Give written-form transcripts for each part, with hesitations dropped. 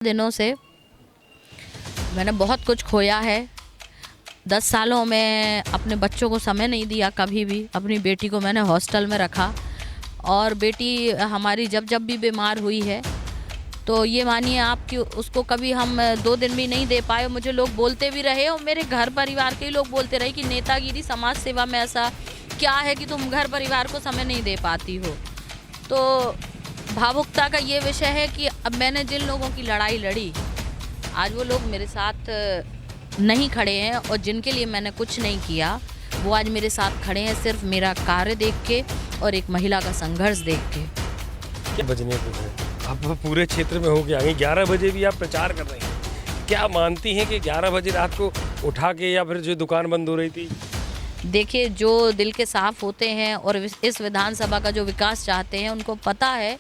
दिनों से मैंने बहुत कुछ खोया है। 10 सालों में अपने बच्चों को समय नहीं दिया कभी भी। अपनी बेटी को मैंने हॉस्टल में रखा और बेटी हमारी जब जब भी बीमार हुई है तो ये मानिए आप कि उसको कभी हम 2 दिन भी नहीं दे पाए। मुझे लोग बोलते भी रहे और मेरे घर परिवार के ही लोग बोलते रहे कि नेतागिरी समाज सेवा में ऐसा क्या है कि तुम घर परिवार को समय नहीं दे पाती हो। तो भावुकता का ये विषय है कि अब मैंने जिन लोगों की लड़ाई लड़ी आज वो लोग मेरे साथ नहीं खड़े हैं और जिनके लिए मैंने कुछ नहीं किया वो आज मेरे साथ खड़े हैं सिर्फ मेरा कार्य देख के और एक महिला का संघर्ष देख के। क्या बजने को है? आप पूरे क्षेत्र में हो गया 11 बजे भी आप प्रचार कर रहे हैं। क्या मानती हैं कि 11 बजे रात को उठा के या फिर जो दुकान बंद हो रही थी? देखिए, जो दिल के साफ होते हैं और इस विधानसभा का जो विकास चाहते हैं उनको पता है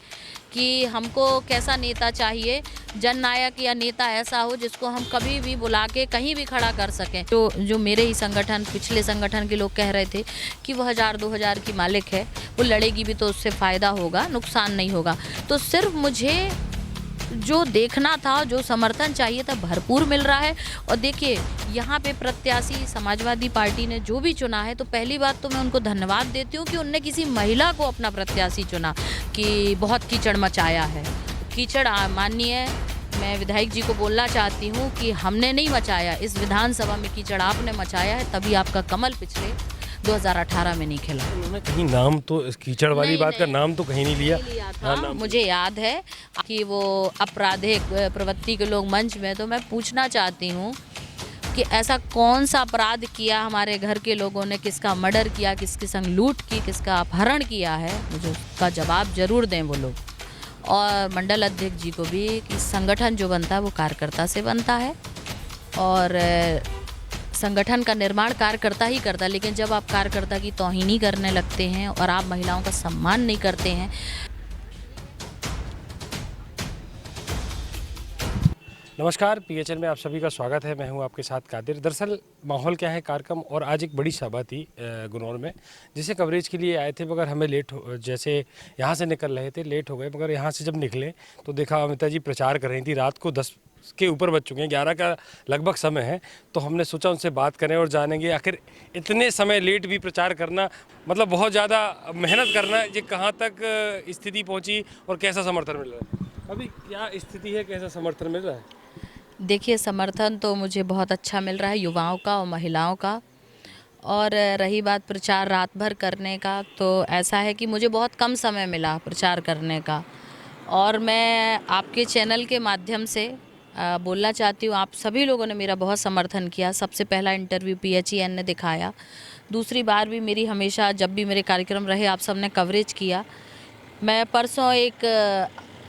कि हमको कैसा नेता चाहिए। जननायक या नेता ऐसा हो जिसको हम कभी भी बुला के कहीं भी खड़ा कर सकें। जो मेरे ही संगठन पिछले संगठन के लोग कह रहे थे कि वो 1000-2000 की मालिक है, वो लड़ेगी भी तो उससे फ़ायदा होगा, नुकसान नहीं होगा। तो सिर्फ मुझे जो देखना था, जो समर्थन चाहिए था भरपूर मिल रहा है। और देखिए, यहाँ पे प्रत्याशी समाजवादी पार्टी ने जो भी चुना है तो पहली बात तो मैं उनको धन्यवाद देती हूँ कि उनने किसी महिला को अपना प्रत्याशी चुना। कि बहुत कीचड़ मचाया है, कीचड़ माननीय मैं विधायक जी को बोलना चाहती हूँ कि हमने नहीं मचाया, इस विधानसभा में कीचड़ आपने मचाया है, तभी आपका कमल पिछले 2018 में नहीं खिला। उन्होंने कहीं नाम तो इस कीचड़ वाली बात का नाम तो कहीं नहीं लिया था। हाँ, मुझे याद है कि वो आपराधिक प्रवृत्ति के लोग मंच में, तो मैं पूछना चाहती हूँ कि ऐसा कौन सा अपराध किया हमारे घर के लोगों ने, किसका मर्डर किया, किसके संग लूट की, किसका अपहरण किया है, मुझे उसका जवाब जरूर दें वो लोग। और मंडल अध्यक्ष जी को भी कि संगठन जो बनता है वो कार्यकर्ता से बनता है और संगठन का निर्माण कार्यकर्ता ही करता है। लेकिन जब आप कार्यकर्ता की तौहीनी करने लगते हैं और आप महिलाओं का सम्मान नहीं करते हैं। नमस्कार, पीएचएन में आप सभी का स्वागत है। मैं हूं आपके साथ कादिर। दरअसल माहौल क्या है, कार्यक्रम और आज एक बड़ी सभा थी गुनौर में, जिसे कवरेज के लिए आए थे, मगर हमें जैसे यहाँ से निकल रहे थे लेट हो गए। मगर यहाँ से जब निकले तो देखा अमिता जी प्रचार कर रही थी। रात को 10 के ऊपर बज चुके हैं, 11 का लगभग समय है। तो हमने सोचा उनसे बात करें और जानेंगे आखिर इतने समय लेट भी प्रचार करना, मतलब बहुत ज़्यादा मेहनत करना, ये कहाँ तक स्थिति पहुँची और कैसा समर्थन मिल रहा है? अभी क्या स्थिति है, कैसा समर्थन मिल रहा है? देखिए, समर्थन तो मुझे बहुत अच्छा मिल रहा है युवाओं का और महिलाओं का। और रही बात प्रचार रात भर करने का, तो ऐसा है कि मुझे बहुत कम समय मिला प्रचार करने का। और मैं आपके चैनल के माध्यम से बोलना चाहती हूँ, आप सभी लोगों ने मेरा बहुत समर्थन किया। सबसे पहला इंटरव्यू PHEN ने दिखाया, दूसरी बार भी मेरी हमेशा जब भी मेरे कार्यक्रम रहे आप सब ने कवरेज किया। मैं परसों एक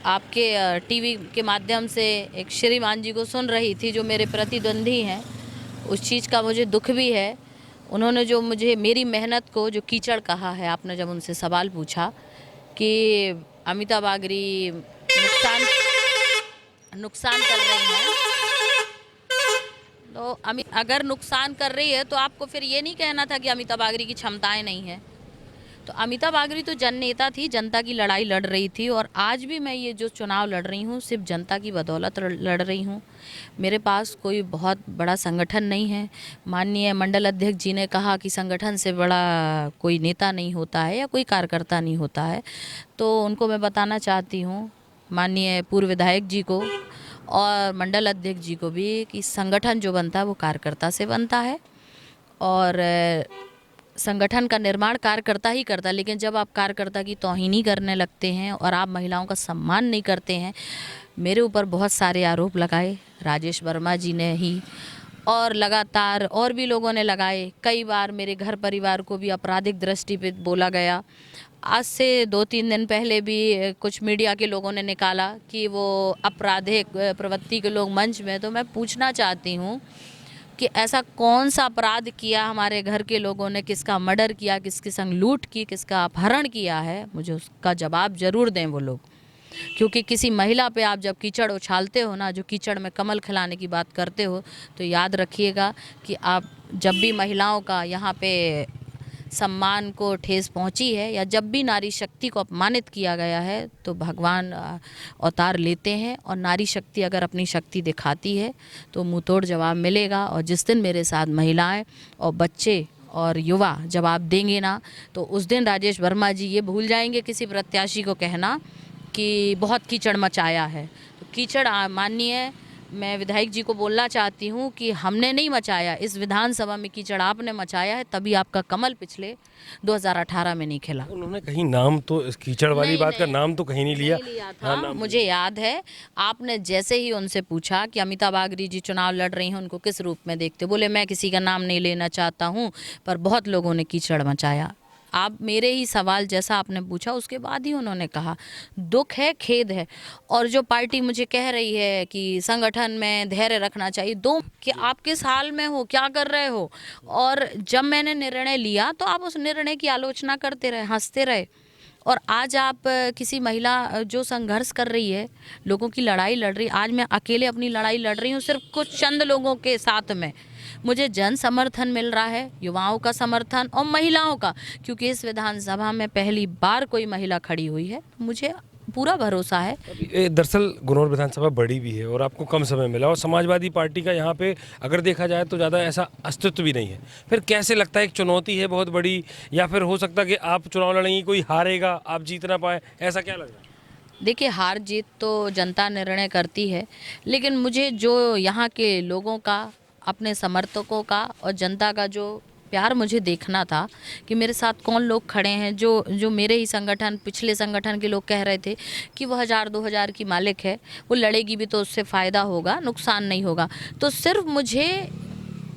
आपके टीवी के माध्यम से एक श्रीमान जी को सुन रही थी जो मेरे प्रतिद्वंदी हैं। उस चीज़ का मुझे दुख भी है। उन्होंने जो मुझे मेरी मेहनत को जो कीचड़ कहा है, आपने जब उनसे सवाल पूछा कि अमिता बागरी नुकसान कर रही हैं, तो अगर नुकसान कर रही है तो आपको फिर ये नहीं कहना था कि अमिता बागरी की क्षमताएं नहीं है। तो अमिता बागरी तो जननेता थी, जनता की लड़ाई लड़ रही थी। और आज भी मैं ये जो चुनाव लड़ रही हूँ सिर्फ जनता की बदौलत लड़ रही हूँ। मेरे पास कोई बहुत बड़ा संगठन नहीं है। माननीय मंडल अध्यक्ष जी ने कहा कि संगठन से बड़ा कोई नेता नहीं होता है या कोई कार्यकर्ता नहीं होता है। तो उनको मैं बताना चाहती हूँ, माननीय पूर्व विधायक जी को और मंडल अध्यक्ष जी को भी, कि संगठन जो बनता है वो कार्यकर्ता से बनता है और संगठन का निर्माण कार्यकर्ता ही करता है। लेकिन जब आप कार्यकर्ता की तौहीनी करने लगते हैं और आप महिलाओं का सम्मान नहीं करते हैं, मेरे ऊपर बहुत सारे आरोप लगाए राजेश वर्मा जी ने ही, और लगातार और भी लोगों ने लगाए। कई बार मेरे घर परिवार को भी आपराधिक दृष्टि पे बोला गया। आज से 2-3 दिन पहले भी कुछ मीडिया के लोगों ने निकाला कि वो आपराधिक प्रवृत्ति के लोग मंच में। तो मैं पूछना चाहती हूँ कि ऐसा कौन सा अपराध किया हमारे घर के लोगों ने, किसका मर्डर किया, किसके संग लूट की, किसका अपहरण किया है, मुझे उसका जवाब ज़रूर दें वो लोग। क्योंकि किसी महिला पे आप जब कीचड़ उछालते हो ना, जो कीचड़ में कमल खिलाने की बात करते हो, तो याद रखिएगा कि आप जब भी महिलाओं का यहाँ पे सम्मान को ठेस पहुंची है या जब भी नारी शक्ति को अपमानित किया गया है तो भगवान अवतार लेते हैं और नारी शक्ति अगर अपनी शक्ति दिखाती है तो मुंहतोड़ जवाब मिलेगा। और जिस दिन मेरे साथ महिलाएं और बच्चे और युवा जवाब देंगे ना, तो उस दिन राजेश वर्मा जी ये भूल जाएंगे किसी प्रत्याशी को कहना कि बहुत कीचड़ मचाया है। तो कीचड़ माननीय मैं विधायक जी को बोलना चाहती हूँ कि हमने नहीं मचाया, इस विधानसभा में कीचड़ आपने मचाया है, तभी आपका कमल पिछले 2018 में नहीं खिला। उन्होंने कहीं नाम तो इस कीचड़ वाली बात का नाम तो कहीं नहीं लिया, था। हाँ, मुझे याद है आपने जैसे ही उनसे पूछा कि अमिता बागरी जी चुनाव लड़ रही हैं, उनको किस रूप में देखते, बोले मैं किसी का नाम नहीं लेना चाहता हूँ पर बहुत लोगों ने कीचड़ मचाया। आप मेरे ही सवाल जैसा आपने पूछा उसके बाद ही उन्होंने कहा दुख है, खेद है। और जो पार्टी मुझे कह रही है कि संगठन में धैर्य रखना चाहिए, दो कि आप किस हाल में हो, क्या कर रहे हो। और जब मैंने निर्णय लिया तो आप उस निर्णय की आलोचना करते रहे, हंसते रहे। और आज आप किसी महिला जो संघर्ष कर रही है, लोगों की लड़ाई लड़ रही, आज मैं अकेले अपनी लड़ाई लड़ रही हूँ सिर्फ कुछ चंद लोगों के साथ में। मुझे जन समर्थन मिल रहा है, युवाओं का समर्थन और महिलाओं का, क्योंकि इस विधानसभा में पहली बार कोई महिला खड़ी हुई है। मुझे पूरा भरोसा है। दरअसल गुनौर विधानसभा बड़ी भी है और आपको कम समय मिला और समाजवादी पार्टी का यहाँ पे अगर देखा जाए तो ज़्यादा ऐसा अस्तित्व भी नहीं है। फिर कैसे लगता है एक चुनौती है बहुत बड़ी, या फिर हो सकता है कि आप चुनाव लड़ेंगी, कोई हारेगा, आप जीत ना पाए, ऐसा क्या लग रहा है? देखिए, हार जीत तो जनता निर्णय करती है, लेकिन मुझे जो यहाँ के लोगों का, अपने समर्थकों का और जनता का जो प्यार मुझे देखना था कि मेरे साथ कौन लोग खड़े हैं, जो मेरे ही संगठन, पिछले संगठन के लोग कह रहे थे कि वो 1000-2000 की मालिक है, वो लड़ेगी भी तो उससे फ़ायदा होगा, नुकसान नहीं होगा। तो सिर्फ मुझे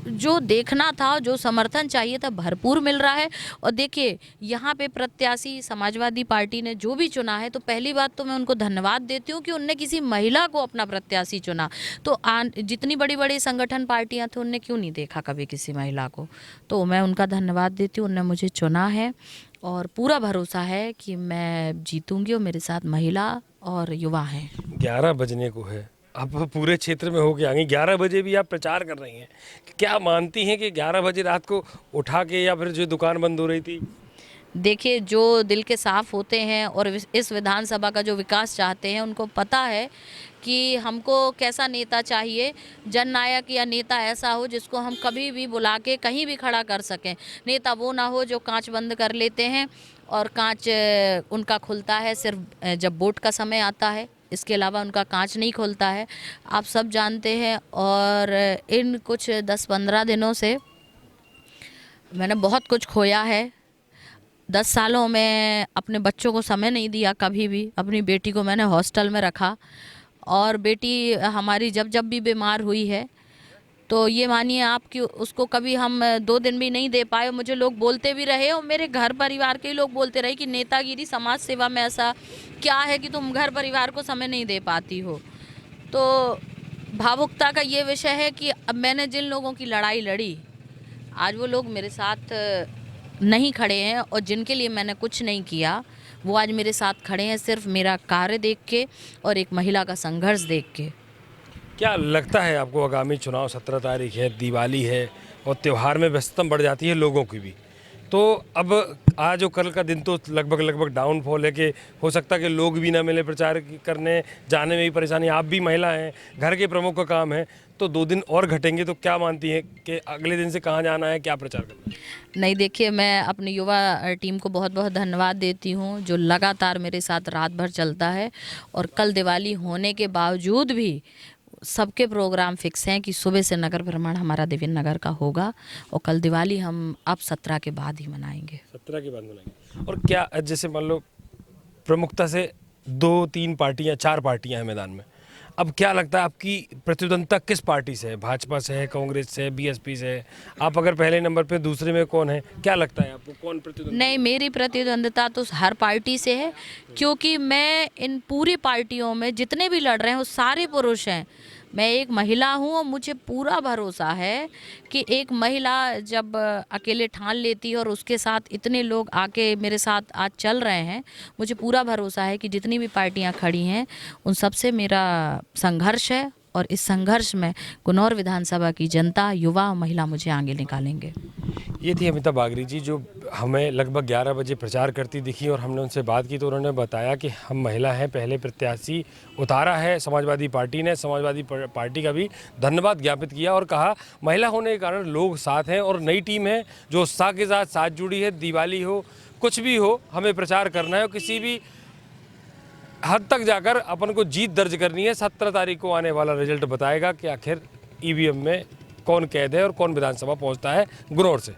जो देखना था, जो समर्थन चाहिए था, भरपूर मिल रहा है। और देखिए, यहाँ पे प्रत्याशी समाजवादी पार्टी ने जो भी चुना है, तो पहली बात तो मैं उनको धन्यवाद देती हूँ कि उनने किसी महिला को अपना प्रत्याशी चुना। तो जितनी बड़ी बड़ी संगठन पार्टियाँ थी, उनने क्यों नहीं देखा कभी किसी महिला को। तो मैं उनका धन्यवाद देती हूँ, उनने मुझे चुना है और पूरा भरोसा है कि मैं जीतूँगी। और मेरे साथ महिला और युवा हैं। 11 बजने को है, आप पूरे क्षेत्र में होके आएंगे, 11 बजे भी आप प्रचार कर रही हैं। क्या मानती हैं कि 11 बजे रात को उठा के, या फिर जो दुकान बंद हो रही थी? देखिए, जो दिल के साफ होते हैं और इस विधानसभा का जो विकास चाहते हैं, उनको पता है कि हमको कैसा नेता चाहिए। जननायक या नेता ऐसा हो जिसको हम कभी भी बुला के कहीं भी खड़ा कर सकें। नेता वो ना हो जो कांच बंद कर लेते हैं और कांच उनका खुलता है सिर्फ जब वोट का समय आता है, इसके अलावा उनका कांच नहीं खुलता है। आप सब जानते हैं। और इन कुछ 10-15 दिनों से मैंने बहुत कुछ खोया है। 10 सालों में अपने बच्चों को समय नहीं दिया कभी भी। अपनी बेटी को मैंने हॉस्टल में रखा और बेटी हमारी जब जब भी बीमार हुई है तो ये मानिए आप कि उसको कभी हम 2 दिन भी नहीं दे पाए। मुझे लोग बोलते भी रहे और मेरे घर परिवार के लोग बोलते रहे कि नेतागिरी, समाज सेवा में ऐसा क्या है कि तुम घर परिवार को समय नहीं दे पाती हो। तो भावुकता का ये विषय है कि अब मैंने जिन लोगों की लड़ाई लड़ी, आज वो लोग मेरे साथ नहीं खड़े हैं और जिनके लिए मैंने कुछ नहीं किया, वो आज मेरे साथ खड़े हैं सिर्फ मेरा कार्य देख के और एक महिला का संघर्ष देख के। क्या लगता है आपको, आगामी चुनाव 17 तारीख है, दिवाली है और त्यौहार में व्यस्तता बढ़ जाती है लोगों की भी, तो अब आज और कल का दिन तो लगभग डाउनफॉल है कि हो सकता है कि लोग भी ना मिले प्रचार करने, जाने में भी परेशानी, आप भी महिला हैं, घर के प्रमुख का काम है, तो 2 दिन और घटेंगे, तो क्या मानती हैं कि अगले दिन से कहाँ जाना है, क्या प्रचार करना है? नहीं, देखिए, मैं अपनी युवा टीम को बहुत बहुत धन्यवाद देती हूँ जो लगातार मेरे साथ रात भर चलता है। और कल दिवाली होने के बावजूद भी सबके प्रोग्राम फिक्स हैं कि सुबह से नगर भ्रमण हमारा देवेंद्र नगर का होगा और कल दिवाली हम अब 17 के बाद ही मनाएंगे। 17 के बाद मनाएंगे। और क्या जैसे मान लो प्रमुखता से 2-3 पार्टियां, 4 पार्टियां हैं मैदान में, अब क्या लगता है आपकी प्रतिद्वंदता किस पार्टी से है? भाजपा से है, कांग्रेस से है, बीएसपी से है? आप अगर पहले नंबर पे, दूसरे में कौन है? क्या लगता है आपको कौन प्रतिद्वंदी? नहीं, मेरी प्रतिद्वंदता तो हर पार्टी से है, क्योंकि मैं इन पूरी पार्टियों में जितने भी लड़ रहे हैं वो सारे पुरुष हैं। मैं एक महिला हूँ और मुझे पूरा भरोसा है कि एक महिला जब अकेले ठान लेती है और उसके साथ इतने लोग आके मेरे साथ आज चल रहे हैं, मुझे पूरा भरोसा है कि जितनी भी पार्टियां खड़ी हैं उन सबसे मेरा संघर्ष है और इस संघर्ष में गुनौर विधानसभा की जनता, युवा और महिला मुझे आगे निकालेंगे। ये थी अमिता बागरी जी, जो हमें लगभग 11 बजे प्रचार करती दिखी और हमने उनसे बात की तो उन्होंने बताया कि हम महिला हैं, पहले प्रत्याशी उतारा है समाजवादी पार्टी ने। समाजवादी पार्टी का भी धन्यवाद ज्ञापित किया और कहा महिला होने के कारण लोग साथ हैं और नई टीम है जो उत्साह के साथ जुड़ी है। दिवाली हो, कुछ भी हो, हमें प्रचार करना है और किसी भी हद तक जाकर अपन को जीत दर्ज करनी है। 17 तारीख को आने वाला रिजल्ट बताएगा कि आखिर ईवीएम में कौन कैद है और कौन विधानसभा पहुंचता है। गुनौर से